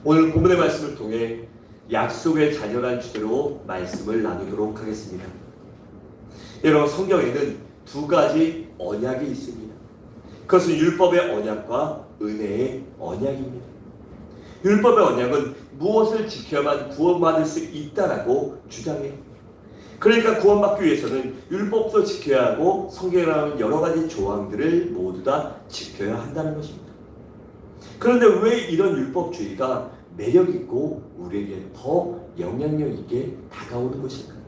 오늘 본문의 말씀을 통해 약속의 자녀란 주제로 말씀을 나누도록 하겠습니다. 여러분, 성경에는 두 가지 언약이 있습니다. 그것은 율법의 언약과 은혜의 언약입니다. 율법의 언약은 무엇을 지켜야만 구원받을 수 있다라고 주장해요. 그러니까 구원받기 위해서는 율법도 지켜야 하고 성경에 나오는 여러 가지 조항들을 모두 다 지켜야 한다는 것입니다. 그런데 왜 이런 율법주의가 매력있고 우리에게 더 영향력 있게 다가오는 것일까요?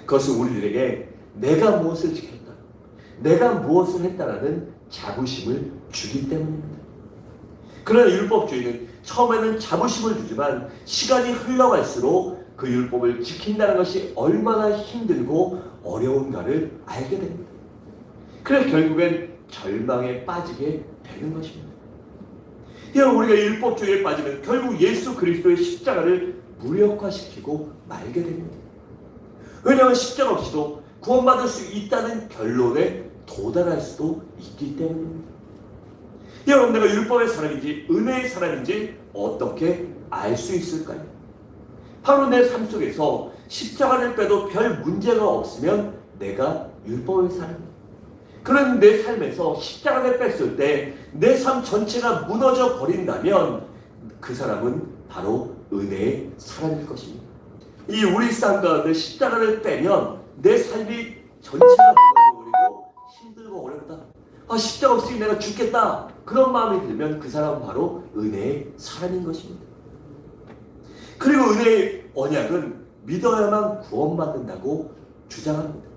그것은 우리들에게 내가 무엇을 지켰다, 내가 무엇을 했다라는 자부심을 주기 때문입니다. 그러나 율법주의는 처음에는 자부심을 주지만 시간이 흘러갈수록 그 율법을 지킨다는 것이 얼마나 힘들고 어려운가를 알게 됩니다. 그래서 결국엔 절망에 빠지게 되는 것입니다. 여러분, 우리가 율법주의에 빠지면 결국 예수 그리스도의 십자가를 무력화시키고 말게 됩니다. 왜냐하면 십자가 없이도 구원받을 수 있다는 결론에 도달할 수도 있기 때문입니다. 여러분, 내가 율법의 사람인지 은혜의 사람인지 어떻게 알 수 있을까요? 바로 내 삶 속에서 십자가를 빼도 별 문제가 없으면 내가 율법의 사람입니다. 그런 내 삶에서 십자가를 뺐을 때 내 삶 전체가 무너져 버린다면 그 사람은 바로 은혜의 사람일 것입니다. 이 우리 삶 가운데 십자가를 빼면 내 삶이 전체가 무너져버리고 힘들고 어렵다, 십자가 없이 내가 죽겠다, 그런 마음이 들면 그 사람은 바로 은혜의 사람인 것입니다. 그리고 은혜의 언약은 믿어야만 구원받는다고 주장합니다.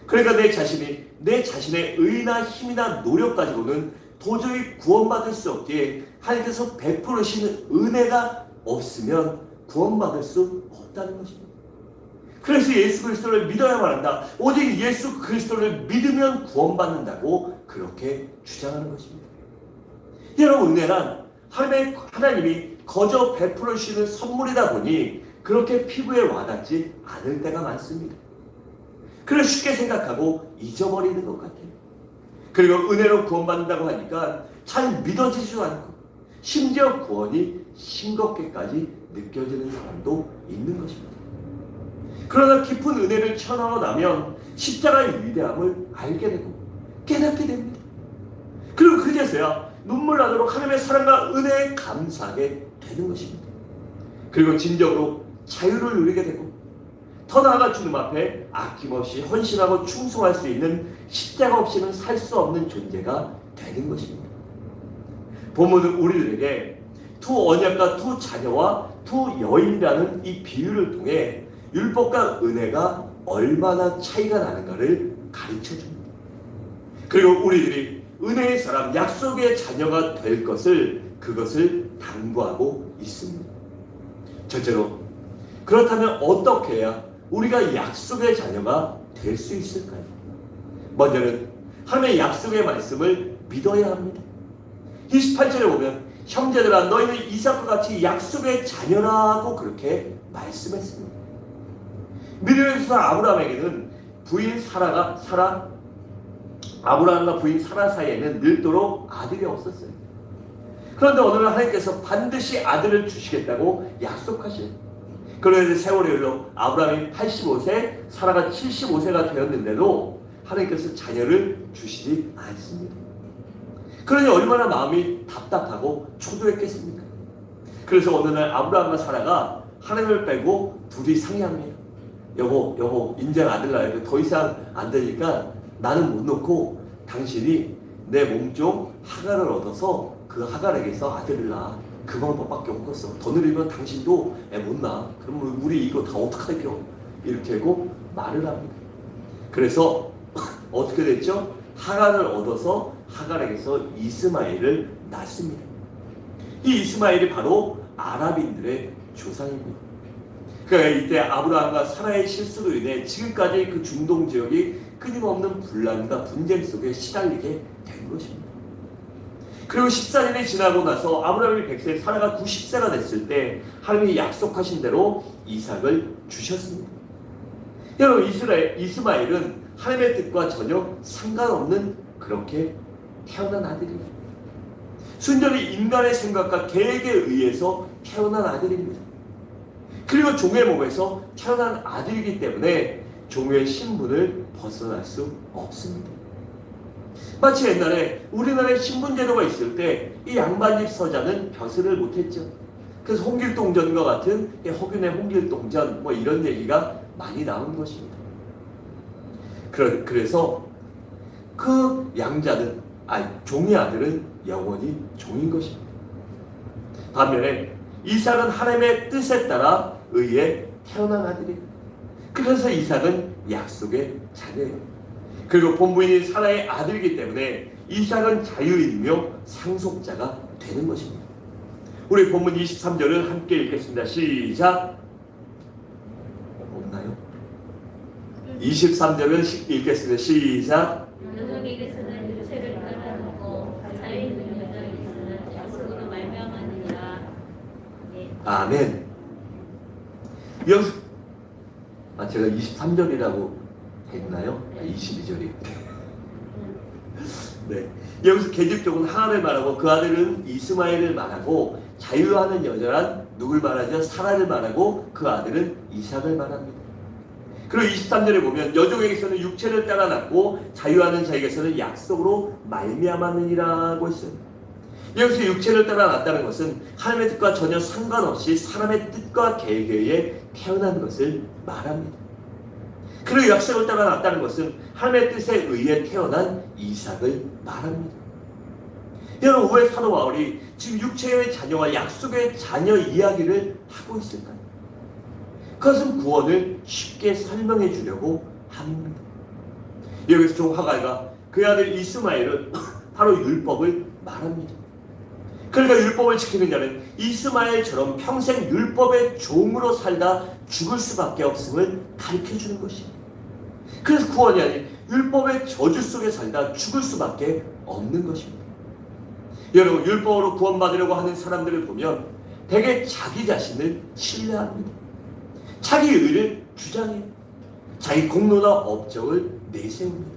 그러니까 내 자신의 의나 힘이나 노력 가지고는 도저히 구원받을 수 없기에 하나님께서 베푸시는 은혜가 없으면 구원받을 수 없다는 것입니다. 그래서 예수 그리스도를 믿어야만 한다, 오직 예수 그리스도를 믿으면 구원받는다고 그렇게 주장하는 것입니다. 여러분, 은혜란 하나님이 거저 베풀어 주시는 선물이다 보니 그렇게 피부에 와닿지 않을 때가 많습니다. 그래서 쉽게 생각하고 잊어버리는 것 같아요. 그리고 은혜로 구원받는다고 하니까 잘 믿어지지도 않고 심지어 구원이 싱겁게까지 느껴지는 사람도 있는 것입니다. 그러나 깊은 은혜를 체험하고 나면 십자가의 위대함을 알게 되고 깨닫게 됩니다. 그리고 그제서야 눈물 나도록 하나님의 사랑과 은혜에 감사하게 되는 것입니다. 그리고 진정으로 자유를 누리게 되고 더 나아가 주님 앞에 아낌없이 헌신하고 충성할 수 있는 십자가 없이는 살 수 없는 존재가 되는 것입니다. 본문은 우리들에게 두 언약과 두 자녀와 두 여인이라는 이 비유를 통해 율법과 은혜가 얼마나 차이가 나는가를 가르쳐 줍니다. 그리고 우리들이 은혜의 사람, 약속의 자녀가 될 그것을 당부하고 있습니다. 첫째로, 그렇다면 어떻게 해야 우리가 약속의 자녀가 될 수 있을까요? 먼저는 하나님의 약속의 말씀을 믿어야 합니다. 28절에 보면 형제들아 너희는 이삭과 같이 약속의 자녀라고 그렇게 말씀했습니다. 믿음의 아브라함에게는 아브라함과 부인 사라 사이에는 늘도록 아들이 없었어요. 그런데 어느 날 하나님께서 반드시 아들을 주시겠다고 약속하시는, 그런데 세월이 흘러 아브라함이 85세, 사라가 75세가 되었는데도 하나님께서 자녀를 주시지 않습니다. 그러니 얼마나 마음이 답답하고 초조했겠습니까? 그래서 어느 날 아브라함과 사라가 하나님을 빼고 둘이 상의합니다. 여보, 인생 아들 낳아야 돼. 더 이상 안 되니까 나는 못 놓고 당신이 내 몸종 하갈을 얻어서 그 하갈에게서 아들을 낳아. 그 방법밖에 없겠어. 더 느리면 당신도 애 못 낳아. 그러면 우리 이거 다 어떡할게요? 이렇게 하고 말을 합니다. 그래서 어떻게 됐죠? 하갈을 얻어서 하갈에게서 이스마엘을 낳습니다. 이 이스마엘이 바로 아랍인들의 조상입니다. 그러니까 이때 아브라함과 사라의 실수로 인해 지금까지 그 중동 지역이 끊임없는 분란과 분쟁 속에 시달리게 된 것입니다. 그리고 14년이 지나고 나서 아브라함이 100세, 사라가 90세가 됐을 때 하나님이 약속하신 대로 이삭을 주셨습니다. 여러분, 이스마엘은 하나님의 뜻과 전혀 상관없는 그렇게 태어난 아들입니다. 순전히 인간의 생각과 계획에 의해서 태어난 아들입니다. 그리고 종의 몸에서 태어난 아들이기 때문에 종의 신분을 벗어날 수 없습니다. 마치 옛날에 우리나라에 신분제도가 있을 때 이 양반집 서자는 벼슬을 못했죠. 그래서 홍길동전과 같은 허균의 홍길동전 뭐 이런 얘기가 많이 나온 것입니다. 그래서 그 양자는 종의 아들은 영원히 종인 것입니다. 반면에 이삭은 하나님의 뜻에 따라 의해 태어난 아들이에요. 그래서 이삭은 약속의 자녀예요. 그리고 본부인인 사라의 아들이기 때문에 이삭은 자유인이며 상속자가 되는 것입니다. 우리 본문 23절을 함께 읽겠습니다. 시작. 없나요? 23절을 읽겠습니다. 시작. 여종에게서는 유체를 따라놓고 자유인은 여종에게서는 약속으로 말미암았느니라. 아멘. 여기서 제가 23절이라고 했나요? 22절이. 네. 여기서 계집종은 하나를 말하고 그 아들은 이스마엘을 말하고 자유하는 여자란 누굴 말하죠? 사라를 말하고 그 아들은 이삭을 말합니다. 그리고 23절에 보면 여종에게서는 육체를 따라 낳고 자유하는 자에게서는 약속으로 말미암았느니라고 했어요. 여기서 육체를 따라 낳았다는 것은 하나님의 뜻과 전혀 상관없이 사람의 뜻과 계획에 의해 태어난 것을 말합니다. 그리고 약속을 따라 낳았다는 것은 하나님의 뜻에 의해 태어난 이삭을 말합니다. 여러분, 왜 사도 바울이 지금 육체의 자녀와 약속의 자녀 이야기를 하고 있을까요? 그것은 구원을 쉽게 설명해 주려고 합니다. 여기서 종 하갈과 그의 아들 이스마엘은 바로 율법을 말합니다. 그러니까 율법을 지키는 자는 이스마엘처럼 평생 율법의 종으로 살다 죽을 수밖에 없음을 가르쳐주는 것입니다. 그래서 구원이 아닌 율법의 저주 속에 살다 죽을 수밖에 없는 것입니다. 여러분, 율법으로 구원받으려고 하는 사람들을 보면 대개 자기 자신을 신뢰합니다. 자기 의를 주장해요. 자기 공로나 업적을 내세웁니다.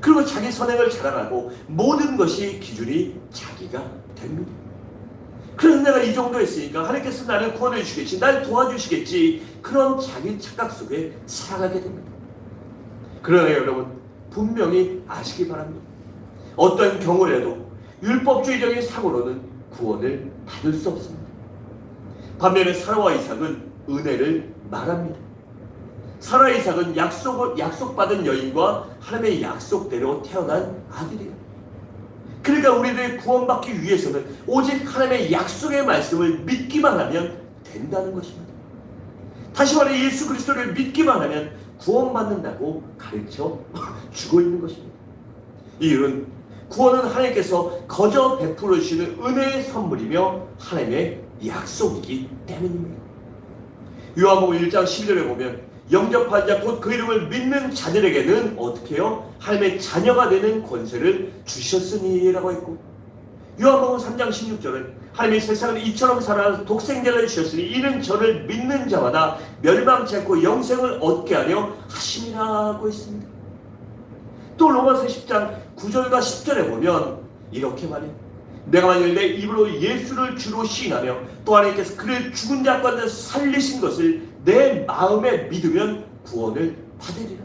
그리고 자기 선행을 자랑하고 모든 것이 기준이 자기가 됩니다. 그래서 내가 이 정도 했으니까 하나님께서 나를 구원해 주시겠지, 날 도와주시겠지, 그런 자기 착각 속에 살아가게 됩니다. 그러나 여러분, 분명히 아시기 바랍니다. 어떤 경우라도 율법주의적인 사고로는 구원을 받을 수 없습니다. 반면에 사라와 이삭은 은혜를 말합니다. 사라 이삭은 약속받은 여인과 하나님의 약속대로 태어난 아들이에요. 그러니까 우리들이 구원받기 위해서는 오직 하나님의 약속의 말씀을 믿기만 하면 된다는 것입니다. 다시 말해 예수 그리스도를 믿기만 하면 구원받는다고 가르쳐 주고 있는 것입니다. 이유는 구원은 하나님께서 거저 베풀어 주시는 은혜의 선물이며 하나님의 약속이기 때문입니다. 요한복음 1장 10절에 보면 영접한 자 곧 그 이름을 믿는 자들에게는 어떻게 해요? 하나님의 자녀가 되는 권세를 주셨으니 라고 했고, 요한복음 3장 16절은 하나님이 세상을 이처럼 사랑하사 독생자를 주셨으니 이는 저를 믿는 자마다 멸망치 않고 영생을 얻게 하려 하심이라고 했습니다. 또 로마서 10장 9절과 10절에 보면 이렇게 말해요. 내가 만일 내 입으로 예수를 주로 시인하며 또 하나님께서 그를 죽은 자 가운데 살리신 것을 내 마음에 믿으면 구원을 받으리라.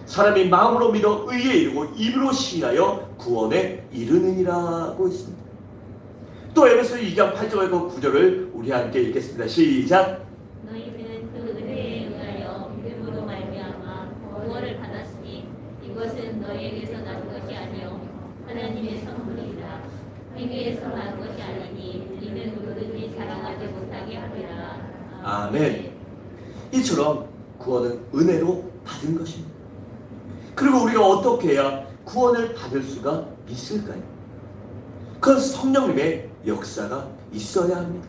사람이 마음으로 믿어 의에 이르고 입으로 시인하여 구원에 이르느니라고 했습니다. 또 에베소서 2장 8절과 9절을 우리 함께 읽겠습니다. 시작. 너희는 그 은혜에 의하여 믿음으로 말미암아 구원을 받았으니 이것은 너희에게서 난 것이 아니요 하나님의 선물이라. 행위에서 난 것이 아니니 이는 누구든지 자랑하지 못하게 함이라. 아멘. 이처럼 구원은 은혜로 받은 것입니다. 그리고 우리가 어떻게 해야 구원을 받을 수가 있을까요? 그건 성령님의 역사가 있어야 합니다.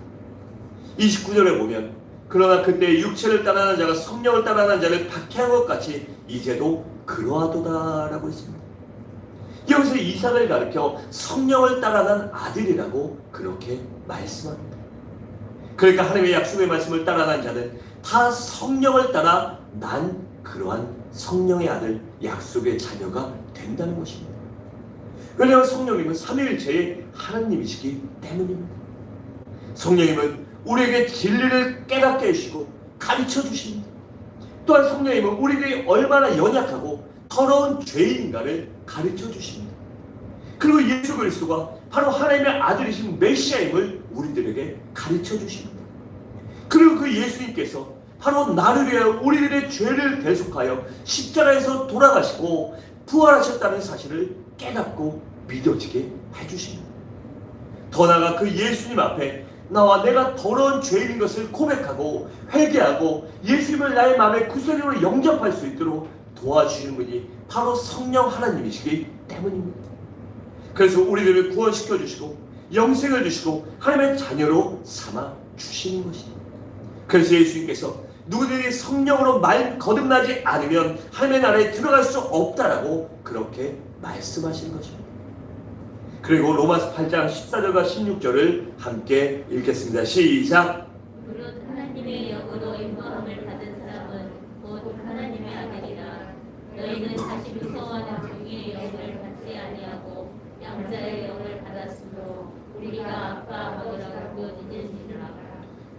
29절에 보면 그러나 그때 육체를 따라하는 자가 성령을 따라하는 자를 박해한 것 같이 이제도 그러하도다 라고 했습니다. 여기서 이삭을 가리켜 성령을 따라난 아들이라고 그렇게 말씀합니다. 그러니까 하나님의 약속의 말씀을 따라난 자는 다 성령을 따라 난 그러한 성령의 아들, 약속의 자녀가 된다는 것입니다. 왜냐하면 성령님은 삼위일체의 하나님이시기 때문입니다. 성령님은 우리에게 진리를 깨닫게 해주시고 가르쳐 주십니다. 또한 성령님은 우리들이 얼마나 연약하고 더러운 죄인인가를 가르쳐 주십니다. 그리고 예수 그리스도가 바로 하나님의 아들이신 메시아임을 우리들에게 가르쳐 주십니다. 그리고 그 예수님께서 바로 나를 위하여 우리들의 죄를 대속하여 십자가에서 돌아가시고 부활하셨다는 사실을 깨닫고 믿어지게 해주십니다. 더 나아가 그 예수님 앞에 나와 내가 더러운 죄인인 것을 고백하고 회개하고 예수님을 나의 마음의 구세주로 영접할 수 있도록 도와주시는 분이 바로 성령 하나님이시기 때문입니다. 그래서 우리들을 구원시켜 주시고 영생을 주시고 하나님의 자녀로 삼아 주시는 것입니다. 그래서 예수님께서 누구들이 성령으로 거듭나지 않으면 하나님의 나라에 들어갈 수 없다라고 그렇게 말씀하신 것입니다. 그리고 로마서 8장 14절과 16절을 함께 읽겠습니다. 시작. 무릇 하나님의 영으로 인도함을 받은 사람은 곧 하나님의 아들이라. 너희는 다시 무서워하는 종의 영을 받지 아니하고 양자의 영을 받았으므로 우리가 아빠 아버지라고 부르짖으리라.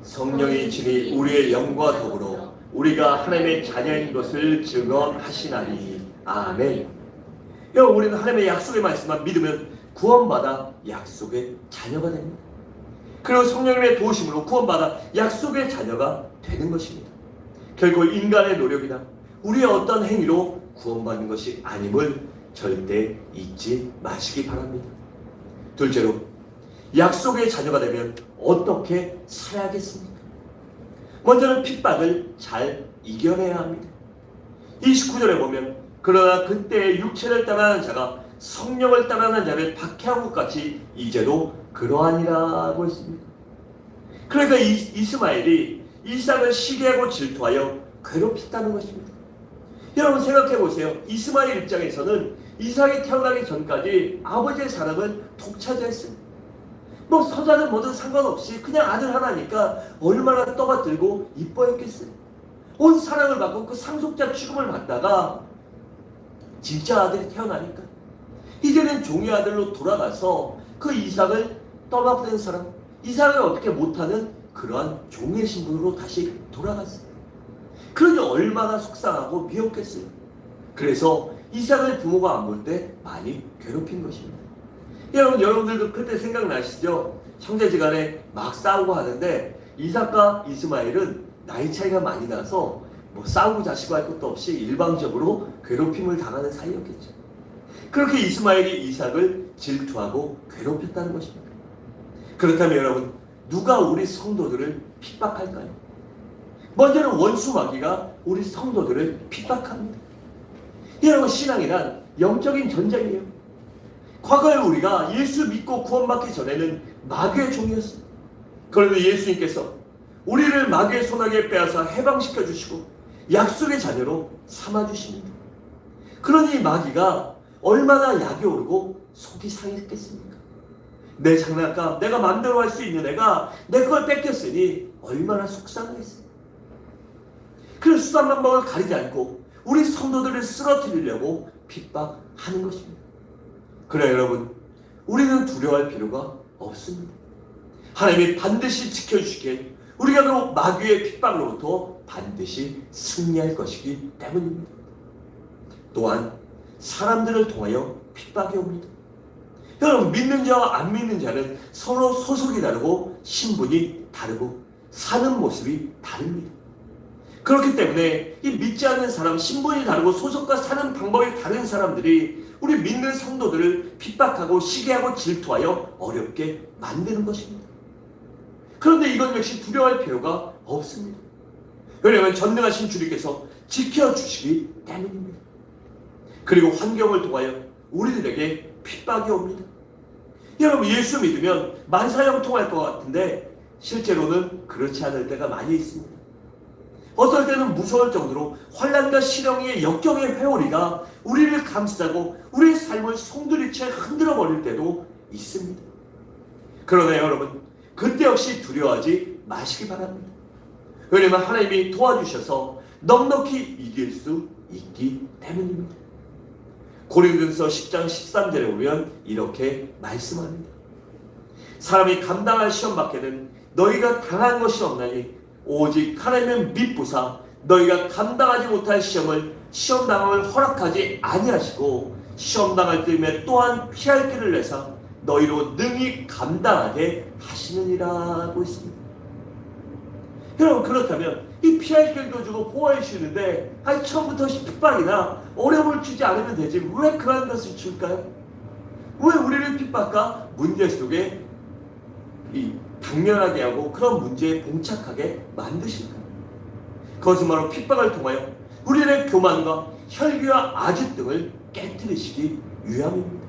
성령이 친히 우리의 영과 더불어 우리가 하나님의 자녀인 것을 증언하시나니. 아멘. 여러분, 우리는 하나님의 약속의 말씀만 믿으면 구원받아 약속의 자녀가 됩니다. 그리고 성령님의 도우심으로 구원받아 약속의 자녀가 되는 것입니다. 결코 인간의 노력이나 우리의 어떤 행위로 구원받는 것이 아님을 절대 잊지 마시기 바랍니다. 둘째로, 약속의 자녀가 되면 어떻게 살아야겠습니까? 먼저는 핍박을 잘 이겨내야 합니다. 29절에 보면 그러나 그때의 육체를 따라하는 자가 성령을 따라하는 자를 박해한 것 같이 이제도 그러하니라고 했습니다. 그러니까 이스마엘이 이삭을 시기하고 질투하여 괴롭혔다는 것입니다. 여러분 생각해 보세요. 이스마엘 입장에서는 이삭이 태어나기 전까지 아버지의 사랑을 독차지했어요. 뭐 서자는 뭐든 상관없이 그냥 아들 하나니까 얼마나 떠받들고 이뻐했겠어요. 온 사랑을 받고 그 상속자 취급을 받다가 진짜 아들이 태어나니까 이제는 종의 아들로 돌아가서 그 이삭을 떠받드는 사람, 이삭을 어떻게 못하는 그러한 종의 신분으로 다시 돌아갔어요. 그러니 얼마나 속상하고 미웠겠어요. 그래서 이삭을 부모가 안 볼 때 많이 괴롭힌 것입니다. 여러분들도 그때 생각나시죠? 형제지간에 막 싸우고 하는데 이삭과 이스마엘은 나이 차이가 많이 나서 뭐 싸우고 자시고 할 것도 없이 일방적으로 괴롭힘을 당하는 사이였겠죠. 그렇게 이스마엘이 이삭을 질투하고 괴롭혔다는 것입니다. 그렇다면 여러분, 누가 우리 성도들을 핍박할까요? 먼저는 원수 마귀가 우리 성도들을 핍박합니다. 여러분, 신앙이란 영적인 전쟁이에요. 과거에 우리가 예수 믿고 구원받기 전에는 마귀의 종이었습니다. 그런데 예수님께서 우리를 마귀의 손아귀에 빼앗아 해방시켜 주시고 약속의 자녀로 삼아 주십니다. 그러니 마귀가 얼마나 약이 오르고 속이 상했겠습니까? 내 장난감, 내가 마음대로 할 수 있는 애가 내 걸 뺏겼으니 얼마나 속상했어요. 그래서 수단 방법을 가리지 않고 우리 성도들을 쓰러뜨리려고 핍박하는 것입니다. 그래 여러분, 우리는 두려워할 필요가 없습니다. 하나님이 반드시 지켜주시기에 우리가 그 마귀의 핍박으로부터 반드시 승리할 것이기 때문입니다. 또한 사람들을 통하여 핍박이 옵니다. 여러분, 믿는 자와 안 믿는 자는 서로 소속이 다르고 신분이 다르고 사는 모습이 다릅니다. 그렇기 때문에 이 믿지 않는 사람, 신분이 다르고 소속과 사는 방법이 다른 사람들이 우리 믿는 성도들을 핍박하고 시기하고 질투하여 어렵게 만드는 것입니다. 그런데 이것 역시 두려워할 필요가 없습니다. 왜냐하면 전능하신 주님께서 지켜주시기 때문입니다. 그리고 환경을 통하여 우리들에게 핍박이 옵니다. 여러분, 예수 믿으면 만사형통할 것 같은데 실제로는 그렇지 않을 때가 많이 있습니다. 어떨 때는 무서울 정도로 환난과 시련의 역경의 회오리가 우리를 감싸고 우리의 삶을 송두리째 흔들어 버릴 때도 있습니다. 그러나 여러분, 그때 역시 두려워하지 마시기 바랍니다. 왜냐하면 하나님이 도와주셔서 넉넉히 이길 수 있기 때문입니다. 고린도전서 10장 13절에 보면 이렇게 말씀합니다. 사람이 감당할 시험 밖에는 너희가 당한 것이 없나니 오직 하나님은 믿부사 너희가 감당하지 못할 시험당함을 허락하지 아니하시고 시험당할 때에 또한 피할 길을 내사 너희로 능히 감당하게 하시느니라고 했습니다. 여러분, 그렇다면 이 피할 길도 주고 보호해 주시는데 처음부터 핍박이나 어려움을 주지 않으면 되지 왜 그런 것을 줄까요? 왜 우리를 핍박과 문제 속에 당면하게 하고 그런 문제에 봉착하게 만드실까요? 그것은 바로 핍박을 통하여 우리의 교만과 혈기와 아집 등을 깨뜨리시기 위함입니다.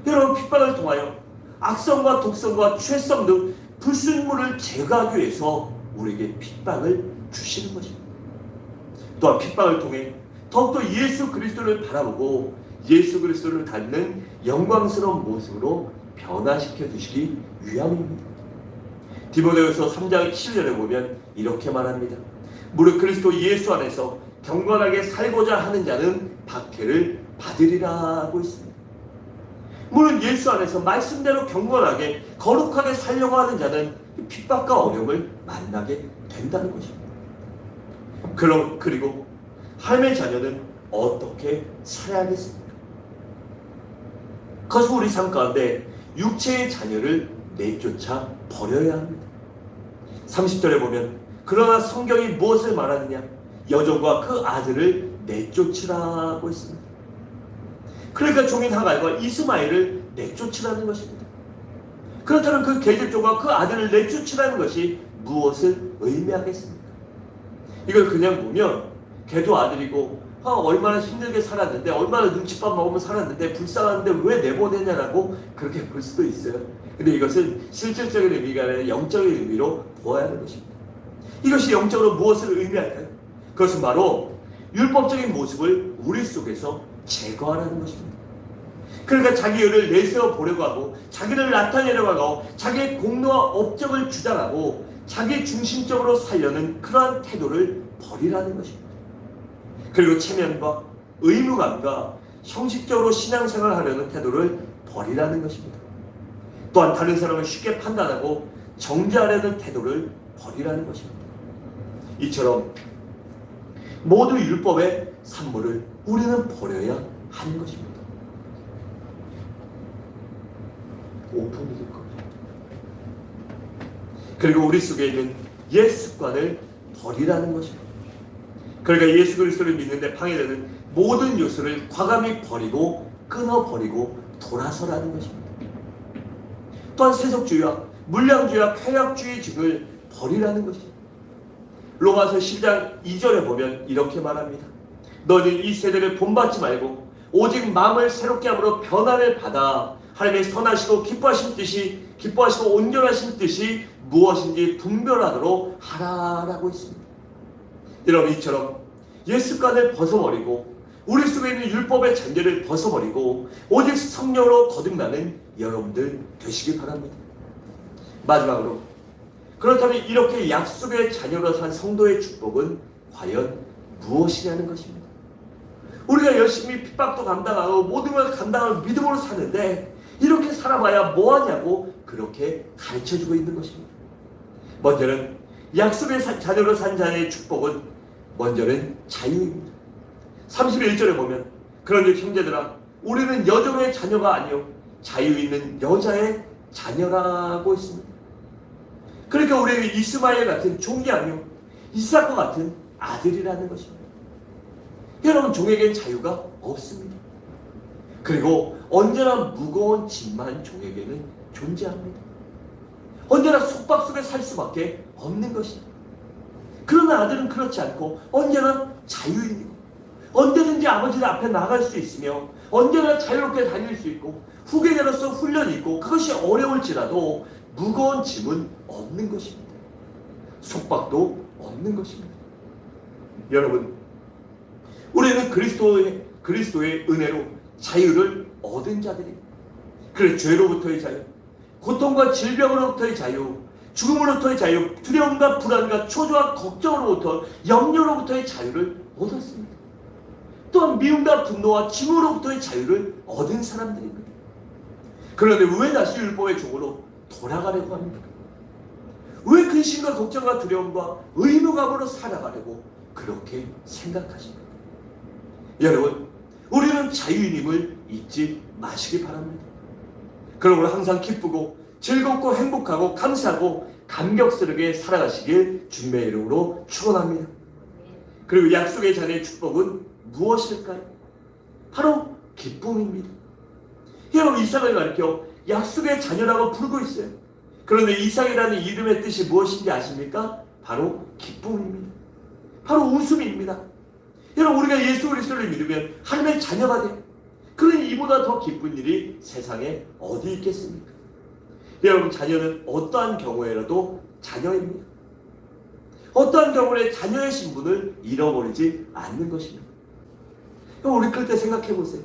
여러분, 핍박을 통하여 악성과 독성과 죄성 등 불순물을 제거하기 위해서 우리에게 핍박을 주시는 것입니다. 또한 핍박을 통해 더욱더 예수 그리스도를 바라보고 예수 그리스도를 닮는 영광스러운 모습으로 변화시켜 주시기 위함입니다. 디모데후서 3장 7절에 보면 이렇게 말합니다. 무릇 그리스도 예수 안에서 경건하게 살고자 하는 자는 박해를 받으리라고 했습니다. 물론 예수 안에서 말씀대로 경건하게 거룩하게 살려고 하는 자는 핍박과 어려움을 만나게 된다는 것입니다. 그리고 하나님의 자녀는 어떻게 살아야겠습니까? 그것은 우리 삶 가운데 육체의 자녀를 내쫓아 버려야 합니다. 30절에 보면 그러나 성경이 무엇을 말하느냐? 여종과 그 아들을 내쫓으라고 했습니다. 그러니까 종인 하갈과 이스마엘을 내쫓으라는 것입니다. 그렇다면 그 계집종과 그 아들을 내쫓으라는 것이 무엇을 의미하겠습니까? 이걸 그냥 보면 걔도 아들이고 얼마나 힘들게 살았는데 얼마나 눈칫밥 먹으면 살았는데 불쌍한데 왜 내보내냐라고 그렇게 볼 수도 있어요. 근데 이것은 실질적인 의미가 아니라 영적인 의미로 보아야 하는 것입니다. 이것이 영적으로 무엇을 의미할까요? 그것은 바로 율법적인 모습을 우리 속에서 제거하라는 것입니다. 그러니까 자기 의를 내세워 보려고 하고 자기를 나타내려고 하고 자기의 공로와 업적을 주장하고 자기 중심적으로 살려는 그러한 태도를 버리라는 것입니다. 그리고 체면과 의무감과 형식적으로 신앙생활을 하려는 태도를 버리라는 것입니다. 또한 다른 사람을 쉽게 판단하고 정죄하려는 태도를 버리라는 것입니다. 이처럼 모두 율법의 산물을 우리는 버려야 하는 것입니다. 오픈이 될 겁니다. 그리고 우리 속에 있는 옛 습관을 버리라는 것입니다. 그러니까 예수 그리스도를 믿는데 방해되는 모든 요소를 과감히 버리고 끊어버리고 돌아서라는 것입니다. 또한 세속주의와 물량주의와 쾌락주의 등을 버리라는 것입니다. 로마서 10장 2절에 보면 이렇게 말합니다. 너는 이 세대를 본받지 말고 오직 마음을 새롭게 함으로 변화를 받아 하나님의 선하시고 기뻐하시고 온전하신 뜻이 무엇인지 분별하도록 하라라고 했습니다. 여러분, 이처럼 옛 습관을 벗어버리고 우리 속에 있는 율법의 잔재를 벗어버리고 오직 성령으로 거듭나는 여러분들 되시기 바랍니다. 마지막으로, 그렇다면 이렇게 약속의 자녀로 산 성도의 축복은 과연 무엇이냐는 것입니다. 우리가 열심히 핍박도 감당하고 모든 걸 감당하고 믿음으로 사는데 이렇게 살아봐야 뭐하냐고 그렇게 가르쳐주고 있는 것입니다. 먼저는 약속의 자녀로 산 자의 축복은 먼저는 자유입니다. 31절에 보면 그런즉 형제들아 우리는 여종의 자녀가 아니요 자유 있는 여자의 자녀라고 했습니다. 그러니까 우리에게 이스마엘 같은 종이 아니요 이삭과 같은 아들이라는 것입니다. 여러분, 종에겐 자유가 없습니다. 그리고 언제나 무거운 짐만 종에게는 존재합니다. 언제나 속박 속에 살 수밖에 없는 것입니다. 그러나 아들은 그렇지 않고 언제나 자유인이고 언제든지 아버지 앞에 나갈 수 있으며 언제나 자유롭게 다닐 수 있고 후계자로서 훈련이 있고 그것이 어려울지라도 무거운 짐은 없는 것입니다. 속박도 없는 것입니다. 여러분, 우리는 그리스도의 은혜로 자유를 얻은 자들입니다. 그래, 죄로부터의 자유, 고통과 질병으로부터의 자유, 죽음으로부터의 자유, 두려움과 불안과 초조와 걱정으로부터 염려로부터의 자유를 얻었습니다. 또한 미움과 분노와 증오로부터의 자유를 얻은 사람들입니다. 그런데 왜 다시 율법의 종으로 돌아가려고 합니까? 왜 근심과 걱정과 두려움과 의무감으로 살아가려고 그렇게 생각하십니까? 여러분, 우리는 자유인임을 잊지 마시기 바랍니다. 그러므로 항상 기쁘고 즐겁고 행복하고 감사하고 감격스럽게 살아가시길 주님의 이름으로 축원합니다. 그리고 약속의 자녀의 축복은 무엇일까요? 바로 기쁨입니다. 여러분, 이삭을 가리켜 약속의 자녀라고 부르고 있어요. 그런데 이삭이라는 이름의 뜻이 무엇인지 아십니까? 바로 기쁨입니다. 바로 웃음입니다. 여러분, 우리가 예수 그리스도를 믿으면 하나님의 자녀가 돼요. 그러니 이보다 더 기쁜 일이 세상에 어디 있겠습니까? 여러분, 자녀는 어떠한 경우에라도 자녀입니다. 어떠한 경우에 자녀의 신분을 잃어버리지 않는 것입니다. 우리 그때 생각해 보세요.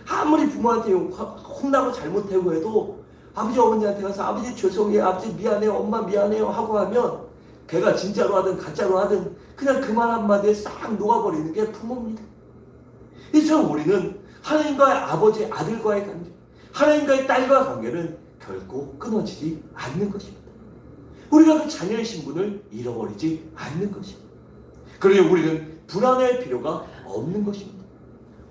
아무리 부모한테 혼나고 잘못하고 해도 아버지 어머니한테 가서 아버지 죄송해요, 아버지 미안해요, 엄마 미안해요 하고 하면 걔가 진짜로 하든 가짜로 하든 그냥 그 말 한마디에 싹 녹아버리는 게 부모입니다. 이처럼 우리는 하나님과의 아버지 아들과의 관계, 하나님과의 딸과의 관계는 결코 끊어지지 않는 것입니다. 우리가 그 자녀의 신분을 잃어버리지 않는 것입니다. 그러니 우리는 불안할 필요가 없는 것입니다.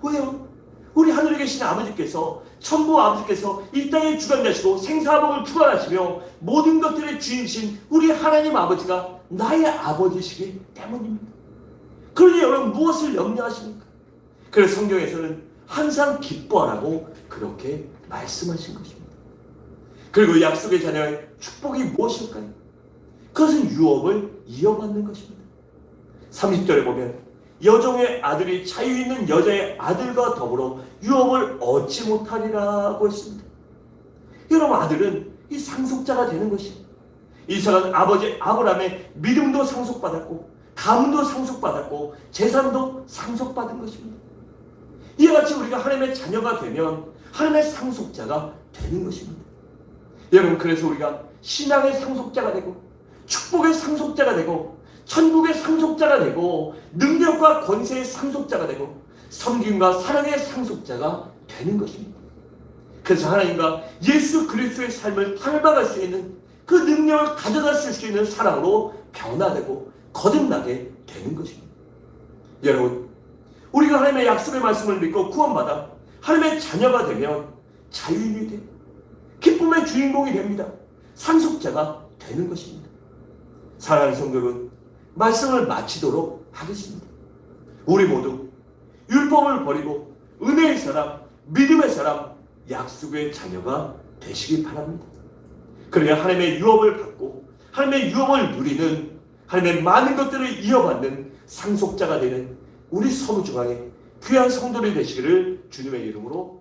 왜요? 우리 하늘에 계신 아버지께서, 천부 아버지께서 이 땅의 주관자시고 생사복을 주관하시며 모든 것들의 주인이신 우리 하나님 아버지가 나의 아버지시기 때문입니다. 그러니 여러분, 무엇을 염려하십니까? 그래서 성경에서는 항상 기뻐하라고 그렇게 말씀하신 것입니다. 그리고 약속의 자녀의 축복이 무엇일까요? 그것은 유업을 이어받는 것입니다. 30절에 보면 여종의 아들이 자유 있는 여자의 아들과 더불어 유업을 얻지 못하리라고 했습니다. 여러분, 아들은 이 상속자가 되는 것입니다. 이삭은 아버지 아브라함의 믿음도 상속받았고 가문도 상속받았고 재산도 상속받은 것입니다. 이와 같이 우리가 하나님의 자녀가 되면 하나님의 상속자가 되는 것입니다. 여러분, 그래서 우리가 신앙의 상속자가 되고 축복의 상속자가 되고 천국의 상속자가 되고 능력과 권세의 상속자가 되고 섬김과 사랑의 상속자가 되는 것입니다. 그래서 하나님과 예수 그리스도의 삶을 닮아갈 수 있는 그 능력을 가져다 쓸 수 있는 사랑으로 변화되고 거듭나게 되는 것입니다. 여러분, 우리가 하나님의 약속의 말씀을 믿고 구원받아 하나님의 자녀가 되면 자유인이 되고 기쁨의 주인공이 됩니다. 상속자가 되는 것입니다. 사랑하는 성도 여러분, 말씀을 마치도록 하겠습니다. 우리 모두 율법을 버리고 은혜의 사람, 믿음의 사람, 약속의 자녀가 되시기 바랍니다. 그래야 하나님의 유업을 받고 하나님의 유업을 누리는, 하나님의 많은 것들을 이어받는 상속자가 되는 우리 서부중앙의 귀한 성도들이 되시기를 주님의 이름으로